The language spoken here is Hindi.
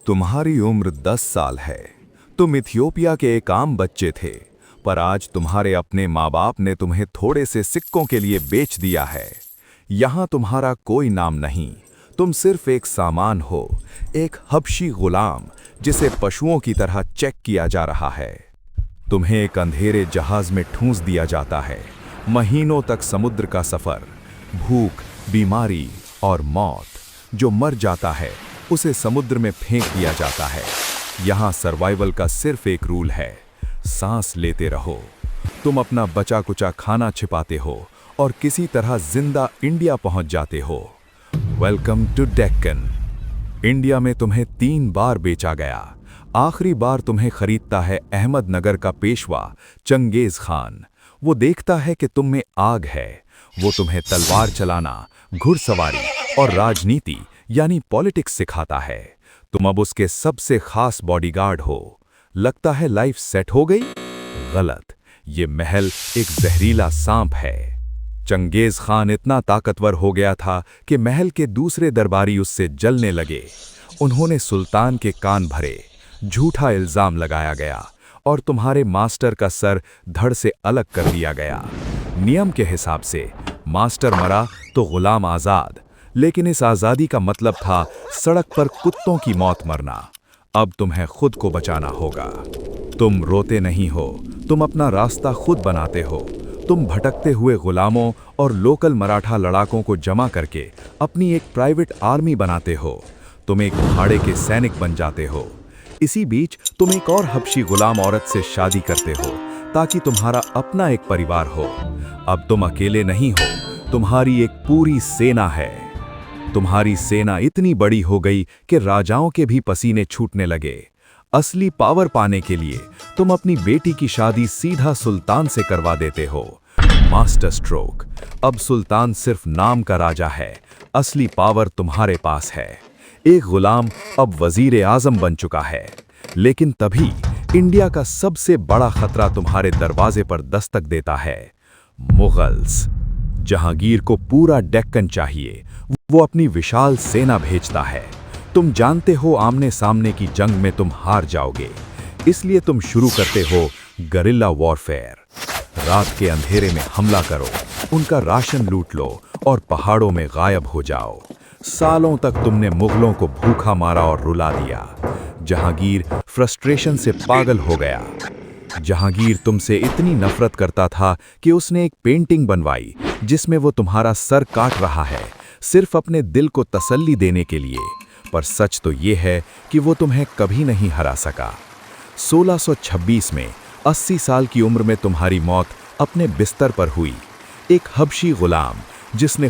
तुम्हारी उम्र 10 साल है। तुम इथियोपिया के एक आम बच्चे थे, पर आज तुम्हारे अपने माँ बाप ने तुम्हें थोड़े से सिक्कों के लिए बेच दिया है। यहाँ तुम्हारा कोई नाम नहीं, तुम सिर्फ एक सामान हो, एक हबशी गुलाम जिसे पशुओं की तरह चेक किया जा रहा है। तुम्हें एक अंधेरे जहाज में ठूंस दिया जाता है, महीनों तक समुद्र का सफर, भूख, बीमारी और मौत। जो मर जाता है उसे समुद्र में फेंक दिया जाता है। यहाँ सर्वाइवल का सिर्फ एक रूल है, सांस लेते रहो। तुम अपना बचा कुचा खाना छिपाते हो और किसी तरह जिंदा इंडिया पहुंच जाते हो। Welcome to Deccan. इंडिया में तुम्हें 3 बार बेचा गया। आखिरी बार तुम्हें खरीदता है अहमदनगर का पेशवा चंगेज खान। वो देखता है कि तुम में आग है। वो तुम्हें तलवार चलाना, घुड़सवारी और राजनीति यानी पॉलिटिक्स सिखाता है। तुम अब उसके सबसे खास बॉडीगार्ड हो। लगता है लाइफ सेट हो गई? गलत, ये महल एक जहरीला सांप है। चंगेज खान इतना ताकतवर हो गया था कि महल के दूसरे दरबारी उससे जलने लगे। उन्होंने सुल्तान के कान भरे, झूठा इल्जाम लगाया गया और तुम्हारे मास्टर का सर धड़ से अलग कर दिया गया। नियम के हिसाब से मास्टर मरा तो गुलाम आजाद, लेकिन इस आजादी का मतलब था सड़क पर कुत्तों की मौत मरना। अब तुम्हें खुद को बचाना होगा। तुम रोते नहीं हो, तुम अपना रास्ता खुद बनाते हो। तुम भटकते हुए गुलामों और लोकल मराठा लड़ाकों को जमा करके अपनी एक प्राइवेट आर्मी बनाते हो। तुम एक भाड़े के सैनिक बन जाते हो। इसी बीच तुम एक और हबशी गुलाम औरत से शादी करते हो ताकि तुम्हारा अपना एक परिवार हो। अब तुम अकेले नहीं हो, तुम्हारी एक पूरी सेना है। तुम्हारी सेना इतनी बड़ी हो गई कि राजाओं के भी पसीने छूटने लगे। असली पावर पाने के लिए तुम अपनी बेटी की शादी सीधा सुल्तान से करवा देते हो। Master stroke. अब सुल्तान सिर्फ नाम का राजा है, असली पावर तुम्हारे पास है। एक गुलाम अब वजीर आजम बन चुका है। लेकिन तभी इंडिया का सबसे बड़ा खतरा तुम्हारे दरवाजे पर दस्तक देता है, मुगल्स। जहांगीर को पूरा डेक्कन चाहिए। वो अपनी विशाल सेना भेजता है। तुम जानते हो आमने सामने की जंग में तुम हार जाओगे, इसलिए तुम शुरू करते हो गरिल्ला वॉरफेयर। रात के अंधेरे में हमला करो, उनका राशन लूट लो और पहाड़ों में गायब हो जाओ। सालों तक तुमने मुगलों को भूखा मारा और रुला दिया। जहांगीर फ्रस्ट्रेशन से पागल हो गया। जहांगीर तुमसे इतनी नफरत करता था कि उसने एक पेंटिंग बनवाई जिसमें वो तुम्हारा सर काट रहा है, सिर्फ अपने दिल को तसल्ली देने के लिए। पर सच तो ये है कि वो तुम्हें कभी नहीं हरा सका। 1626 में 80 साल की उम्र में तुम्हारी मौत अपने बिस्तर पर हुई। एक हबशी गुलाम जिसने